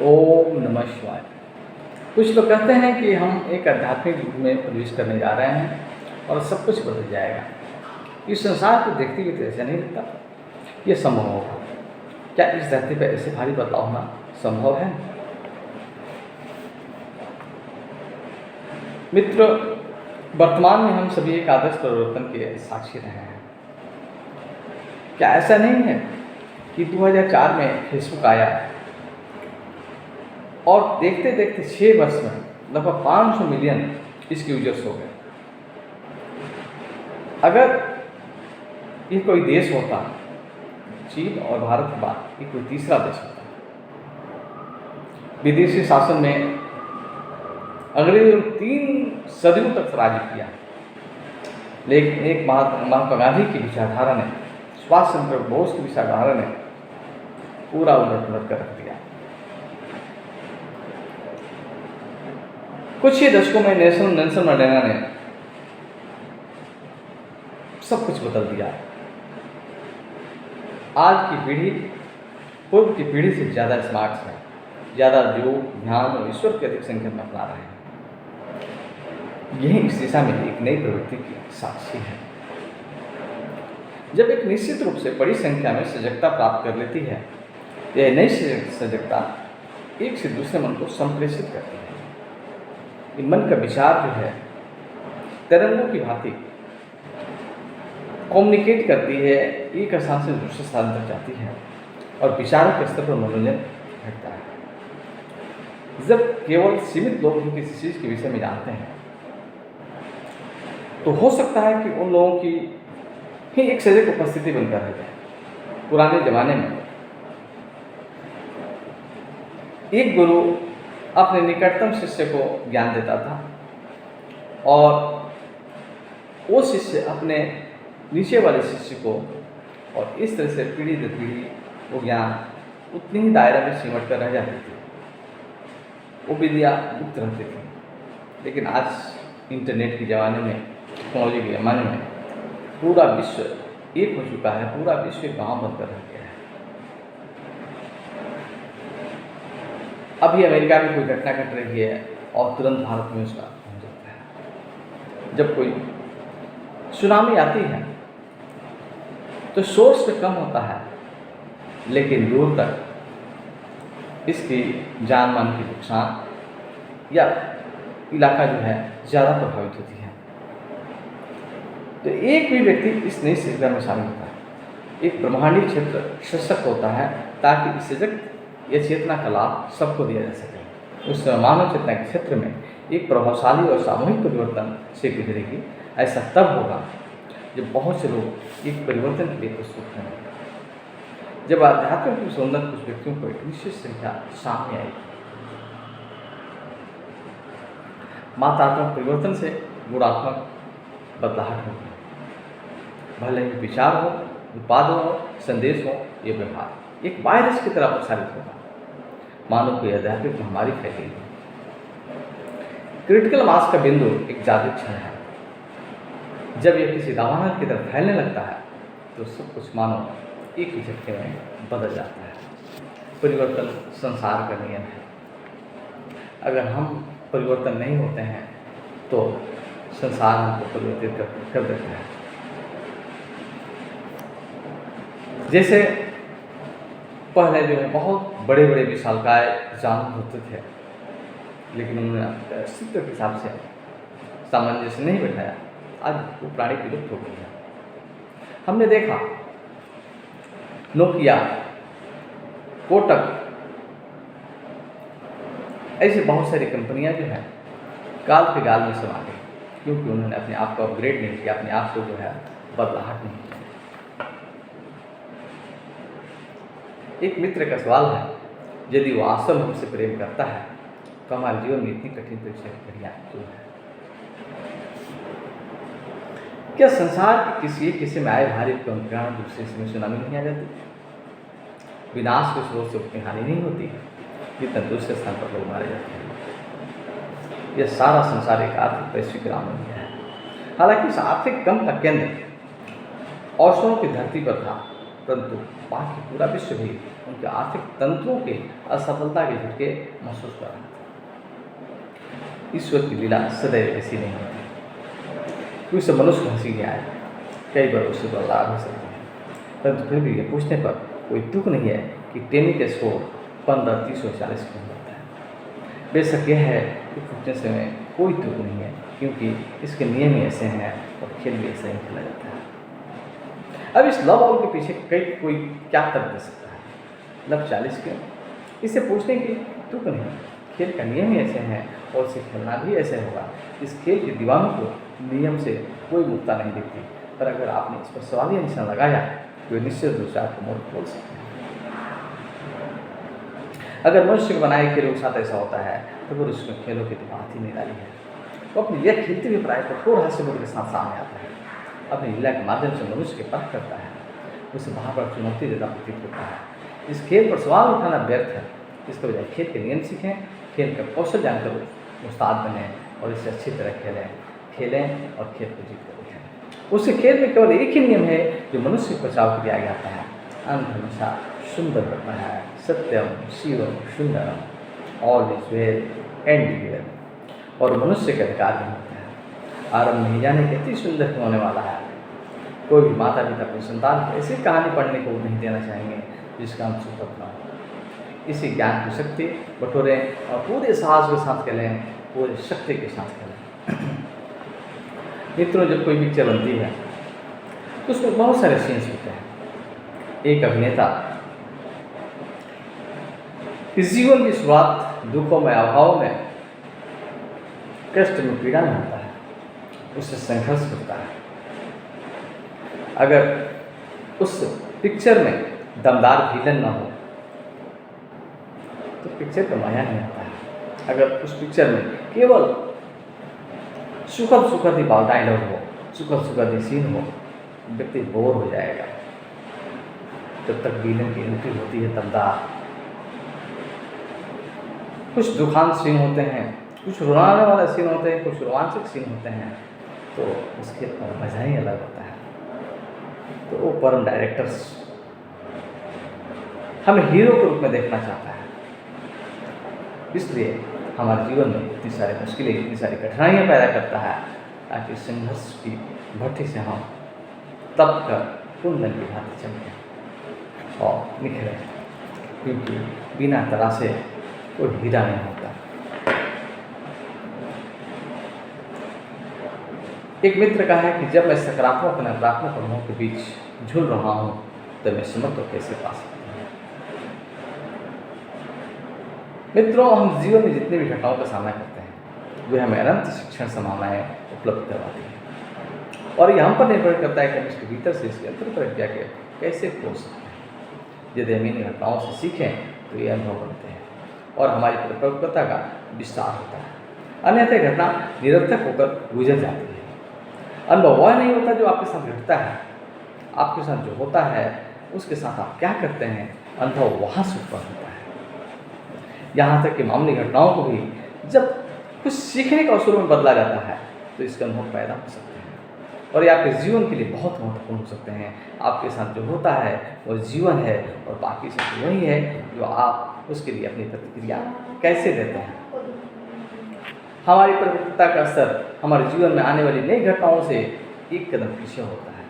ओम नमः शिवाय। कुछ लोग कहते हैं कि हम एक आध्यात्मिक युग में प्रवेश करने जा रहे हैं और सब कुछ बदल जाएगा। इस संसार को देखते हुए तो ऐसा नहीं लगता ये संभव होगा। क्या इस धरती पर ऐसे भारी बदलाव होना संभव है? मित्र, वर्तमान में हम सभी एक आदर्श परिवर्तन के साक्षी रहे हैं। क्या ऐसा नहीं है कि 2004 में फेसबुक आया और देखते देखते 6 वर्ष में लगभग 500 मिलियन इसके यूजर्स हो गए। अगर ये कोई देश होता, चीन और भारत के बाद ये कोई तीसरा देश होता। विदेशी शासन में अंग्रेजों ने 3 सदियों तक राज्य किया, लेकिन एक महात्मा गांधी की विचारधारा ने, सुभाष चंद्र बोस की विचारधारा ने पूरा उलट कर रख दिया। कुछ ही दशकों में नेल्सन मंडेला ने सब कुछ बदल दिया। आज की पीढ़ी पूर्व की पीढ़ी से ज़्यादा स्मार्ट है, ज़्यादा योग, ध्यान और ईश्वर की अधिक संख्या में अपना रहे हैं। यही इस दिशा में एक नई प्रवृत्ति की साक्षी है। जब एक निश्चित रूप से बड़ी संख्या में सजगता प्राप्त कर लेती है, यह नई सजगता एक से दूसरे मन को संप्रेषित करती है। ये मन का विचार जो है तरंगों की भांति कम्युनिकेट करती है, एक स्थान से दूसरे स्थान तक जाती है और विचारों के स्तर पर मनोरंजन घटता है। जब केवल सीमित लोग ही किसी चीज़ के विषय में जानते हैं, तो हो सकता है कि उन लोगों की ही एक सजग उपस्थिति बनकर रह जाए। पुराने जमाने में एक गुरु अपने निकटतम शिष्य को ज्ञान देता था और वो शिष्य अपने नीचे वाले शिष्य को, और इस तरह से पीढ़ी दर पीढ़ी वो ज्ञान उतनी ही दायरे में सिमट कर रह जाती थी। वो विद्या गुप्त रहती थी। लेकिन आज इंटरनेट के ज़माने में, टेक्नोलॉजी के ज़माने में पूरा विश्व एक हो चुका है, पूरा विश्व गाँव बनकर रह गया है। अभी अमेरिका में कोई घटना घट रही है और तुरंत भारत में उसका पहुँच जाता है। जब कोई सुनामी आती है तो सोर्स पे कम होता है, लेकिन दूर तक इसकी जान मान की नुकसान या इलाका जो है ज़्यादा प्रभावित होती है। तो एक भी व्यक्ति इस नई सजगता में शामिल होता है। एक ब्रह्मांडीय क्षेत्र सशक्त होता है ताकि इस सजग यह चेतना का लाभ सबको दिया जा सके। उस मानव चेतना के क्षेत्र में एक प्रभावशाली और सामूहिक परिवर्तन से गुजरेगी। ऐसा तब होगा जब बहुत से लोग एक परिवर्तन के लिए प्रस्तुत होंगे, जब आध्यात्मिक की सौंदर्य कुछ व्यक्तियों को एक निश्चित संख्या सामने आएगी। मात्रात्मक परिवर्तन से गुणात्मक बदलाहट होगी। भले ही विचार हो, उत्पादन हो, संदेश हो, ये व्यवहार एक वायरस की तरह प्रसारित होगा। मानव की आध्यात्मिक महामारी फैलेगी। क्रिटिकल मास का बिंदु एक जादू क्षण है। जब यह किसी दावानल की तरफ फैलने लगता है तो सब कुछ मानव एक ही झटके में बदल जाता है। परिवर्तन संसार का नियम है। अगर हम परिवर्तन नहीं होते हैं तो संसार हमको परिवर्तित कर देता है। जैसे पहले जो है बहुत बड़े बड़े विशालकाय जानवर होते थे, लेकिन उन्होंने अस्तित्व के हिसाब से सामंजस्य नहीं बैठाया। आज वो प्राणी विलुप्त हो गई है। हमने देखा नोकिया, कोटक, ऐसी बहुत सारी कंपनियां जो है काल के गाल में समा गई, क्योंकि उन्होंने अपने आप को अपग्रेड नहीं किया, अपने आप को जो है बदलाहट नहीं किया। एक मित्र का सवाल है, यदि वो वास्तव में हमसे प्रेम करता है तो हमारे जीवन में इतनी कठिन परीक्षा क्यों है? क्या संसार के किसी में आए भारी कारण दूसरे से सुनामी नहीं आ जाती? विनाश के स्रोत से उतनी हानि नहीं होती जितना दूसरे स्थान पर लोग मारे जाते हैं। यह सारा संसार एक आर्थिक वैश्विक ग्राम बन गया है। हालांकि इस आर्थिक क्रम का केंद्र औषधों की धरती पर था, परंतु बाकी पूरा विश्व भी उनके आर्थिक तंत्रों के असफलता के झटके महसूस कर रहे थे। ईश्वर की लीला सदैव ऐसी नहीं होती कि उसे मनुष्य हंसी के आए, कई बार उसे तो लाभ हो सकते हैं, परंतु फिर भी ये पूछने पर कोई दुख नहीं है कि टेनी के स्कोर 15, 30 और 40 क्यों होता है। बेशक यह है कि फुटनेस में कोई दुख नहीं है, क्योंकि इसके नियम ही ऐसे हैं और खेल भी ऐसे ही खेला जाता है। अब इस लव बॉल के पीछे कोई क्या तर्क दे सकता है? लव 40 क्यों? इसे पूछने की तुक नहीं, खेल का नियम ही ऐसे हैं और इसे खेलना भी ऐसे होगा। इस खेल के दीवानों को नियम से कोई मुक्ता नहीं दिखती, पर अगर आपने इस पर सवालिया निशान लगाया तो निश्चित रूप से आपको मूर्ख बोल सकते हैं। अगर मनुष्य के बनाए खेलों के साथ ऐसा होता है तो फिर उसमें खेलों की तो बात ही नहीं डाली है। वो अपनी यह खेलते हुए प्राय कठोर हास्यबोध के साथ सामने आता है, अपनी लीला के माध्यम से मनुष्य के परख करता है, उसे वहाँ पर चुनौती देता प्रतीत होता है। इस खेल पर सवाल उठाना व्यर्थ है। इसके बजाय खेल के नियम सीखें, खेल का कौशल जानकर उस्ताद बने और इसे अच्छी तरह खेलें और खेल को जीत कर दिखाएं। उसके खेल में केवल एक ही नियम है जो मनुष्य के बचाव के लिए आगे आता है। अंत हमेशा सुंदर करता है, सत्यम शिवम सुंदरम, all is well and well, और मनुष्य के अधिकार में होता है। आरंभ नहीं जाने के अति सुंदर होने वाला है। कोई भी माता पिता अपनी संतान को ऐसी कहानी पढ़ने को नहीं देना चाहेंगे जिसका हम सुखद न हो। इसी ज्ञान की शक्ति बटोरें और पूरे साहस के साथ खेलें, पूरी शक्ति के साथ खेलें। मित्रों, जब कोई पिक्चर बनती है तो उसमें बहुत सारे सीन्स होते हैं। एक अभिनेता इस जीवन की शुरुआत दुखों में, अभाव में, कष्ट में, पीड़ा में होता है, उससे संघर्ष करता है। अगर उस पिक्चर में दमदार विलन न हो तो पिक्चर का मजा नहीं आता है। अगर उस पिक्चर में केवल सुखद ही डायलॉग हो, सुखद ही सीन हो, व्यक्ति बोर हो जाएगा। जब तक विलन की एंट्री होती है दमदार, कुछ दुखांत सीन होते हैं, कुछ रुलाने वाले सीन होते हैं, कुछ रोमांचक सीन होते हैं, तो उसके मज़ा ही अलग होता है। तो वो परम डायरेक्टर्स हमें हीरो के रूप में देखना चाहता है। इसलिए हमारे जीवन में इतनी सारी मुश्किलें, इतनी सारी कठिनाइयाँ पैदा करता है, ताकि संघर्ष की भट्टी से हम तप कर कुंदन की भांति चमकें और निखरें, क्योंकि बिना तरासे कोई हीरा नहीं होता। एक मित्र कहा है कि जब मैं सकारात्मक और नकारात्मक अनुभवों के बीच झूल रहा हूँ तो मैं समत्व कैसे पा सकता हूँ। मित्रों, हम जीवन में जितनी भी घटनाओं का सामना करते हैं वे हमें अनंत शिक्षण संभावनाएं उपलब्ध करवाती हैं, और ये हम पर निर्भर करता है कि हम इसके भीतर से इसके अंतर प्रक्रिया के कैसे खोज सकते हैं। यदि हम इन घटनाओं से सीखें तो ये अनुभव बनते हैं और हमारी परिपक्वता का विस्तार होता है। अन्यथा घटना निरर्थक होकर गुजर जाती है। अनुभव वह नहीं होता जो आपके साथ घटता है, आपके साथ जो होता है उसके साथ आप क्या करते हैं, अनुभव वहाँ से उत्पन्न होता है। यहाँ तक कि मामूली घटनाओं को भी जब कुछ सीखने के अवसरों में बदला जाता है तो इसके अनुभव पैदा हो सकते हैं और ये आपके जीवन के लिए बहुत महत्वपूर्ण हो सकते हैं। आपके साथ जो होता है वो जीवन है और बाकी सब वही है जो आप उसके लिए अपनी प्रतिक्रिया कैसे देते हैं। हमारी परिपक्वता का असर हमारे जीवन में आने वाली नई घटनाओं से एक कदम पीछे होता है।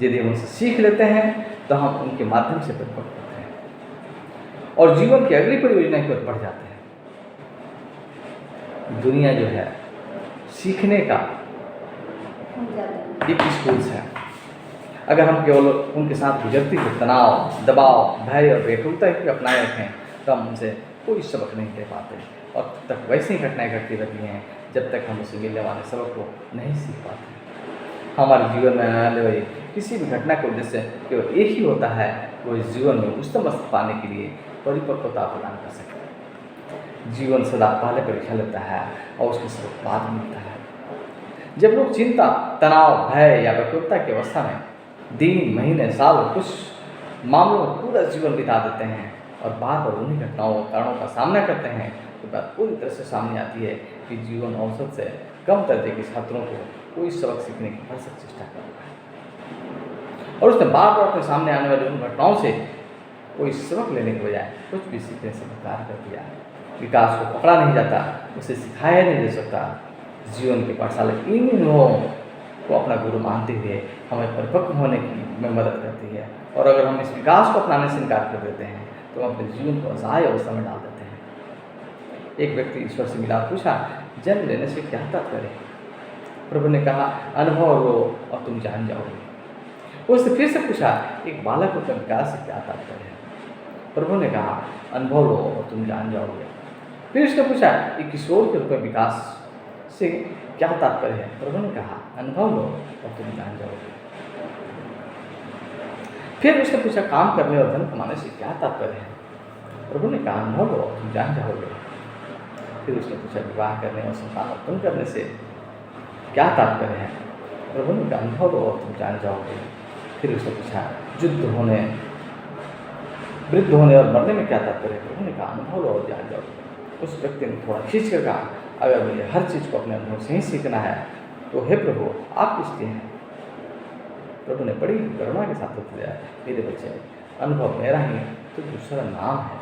यदि हम उनसे सीख लेते हैं तो हम उनके माध्यम से परिपक्व होते हैं और जीवन की अगली परियोजना की ओर बढ़ जाते हैं। दुनिया जो है सीखने का एक स्कूल है। अगर हम केवल उनके साथ गुजरती हुई तनाव, दबाव, भय और बेकुलता ही अपनाए रखें तो हम उनसे कोई सबक नहीं दे पाते और तब तक वैसी ही घटनाएं घटती रहती हैं जब तक हम उसे मिलने वाले सबक को नहीं सीख पाते। हमारे जीवन में आने वाली किसी भी घटना का उद्देश्य केवल एक ही होता है, वो इस जीवन में उच्चतम स्तर पाने के लिए परिपक्वता प्रदान कर सके। जीवन सदा पहले परीक्षा लेता है और उसके सबक बाद मिलता है। जब लोग चिंता, तनाव, भय या व्याकुलता की अवस्था में दिन, महीने, साल और कुछ मामलों में पूरा जीवन बिता देते हैं और बार बार उन्हीं घटनाओं कारणों का सामना करते हैं, तो बात पूरी तरह से सामने आती है कि जीवन औसत से कम दर्जे के छात्रों को कोई सबक सीखने की भरसक चेष्टा कर रहा है और उसने बार बार अपने सामने आने वाली उन घटनाओं से कोई सबक लेने के बजाय कुछ भी सीखने से इनकार कर दिया। विकास को पकड़ा नहीं जाता, उसे सिखाया नहीं जा सकता। जीवन के पाठशाला इन लोगों को अपना गुरु मानते हुए हमें परिपक्व होने में मदद करती है। और अगर हम इस विकास को अपनाने से इनकार कर देते हैं तो हम अपने जीवन को असहाय अवस्था में डाल देते हैं। एक व्यक्ति ईश्वर से मिला, पूछा, जन्म लेने से क्या तात्पर्य? प्रभु ने कहा, अनुभव लो और तुम जान जाओगे। उसने फिर से पूछा, एक बालक के विकास से क्या तात्पर्य है? प्रभु ने कहा, अनुभव लो और तुम जान जाओगे। फिर उसने पूछा, एक किशोर के रूप में विकास से क्या तात्पर्य है? प्रभु ने कहा, अनुभव लो और तुम जान जाओगे। फिर उसने पूछा, काम करने और धन कमाने से क्या तात्पर्य है? प्रभु ने कहा, अनुभव लो और तुम जान जाओगे। फिर उसने पूछा, विवाह करने और संतान उत्पन्न करने से क्या तात्पर्य है? प्रभु ने कहा, अनुभव लो और तुम जान जाओगे। फिर उसने पूछा, युद्ध होने, वृद्ध होने और मरने में क्या तात्पर्य है? प्रभु ने कहा, अनुभव लो और जान जाओगे। उस व्यक्ति ने थोड़ा खींच कर कहा, अगर मुझे हर चीज़ को अपने अनुभव से ही सीखना है तो हे प्रभु, आप किसके हैं? प्रभु ने बड़ी करुणा के साथ उत्तर दिया, मेरे बच्चे, अनुभव मेरा ही तो दूसरा नाम है।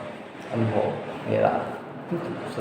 अनुभव मेरा तो दूसरा